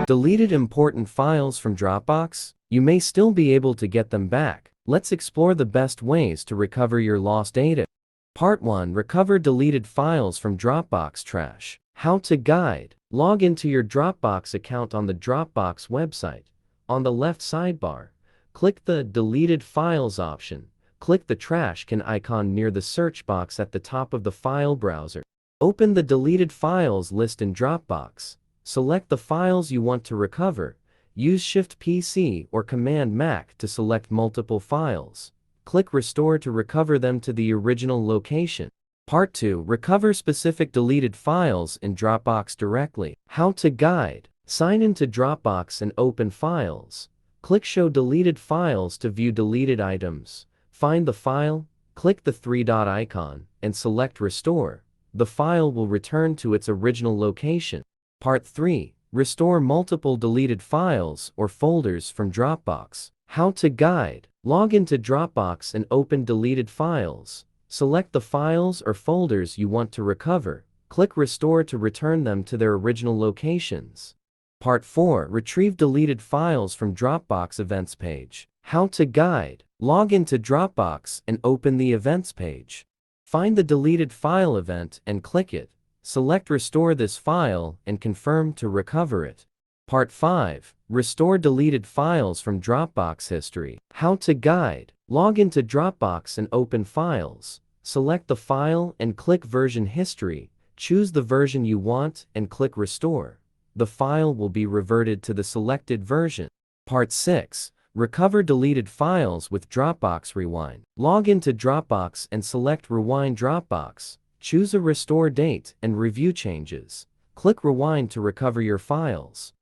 Deleted important files from Dropbox? You may still be able to get them back. Let's explore the best ways to recover your lost data. Part 1. Recover deleted files from Dropbox trash. How to guide. Log into your Dropbox account on the Dropbox website. On the left sidebar, click the Deleted Files option. Click the trash can icon near the search box at the top of the file browser. Open the deleted files list in Dropbox. Select the files you want to recover. Use Shift-PC or Command-Mac to select multiple files. Click Restore to recover them to the original location. Part 2. Recover specific deleted files in Dropbox directly. How to guide. Sign into Dropbox and open Files. Click Show Deleted Files to view deleted items. Find the file, click the three-dot icon, and select Restore. The file will return to its original location. Part 3. Restore multiple deleted files or folders from Dropbox. How to guide. Log into Dropbox and open deleted files. Select the files or folders you want to recover. Click Restore to return them to their original locations. Part 4. Retrieve deleted files from Dropbox Events page. How to guide. Log into Dropbox and open the Events page. Find the deleted file event and click it. Select Restore this file and confirm to recover it. Part 5. Restore deleted files from Dropbox history. How to guide. Log into Dropbox and open Files. Select the file and click Version History. Choose the version you want and click Restore. The file will be reverted to the selected version. Part 6. Recover deleted files with Dropbox Rewind. Log into Dropbox and select Rewind Dropbox. Choose a restore date and review changes. Click Rewind to recover your files.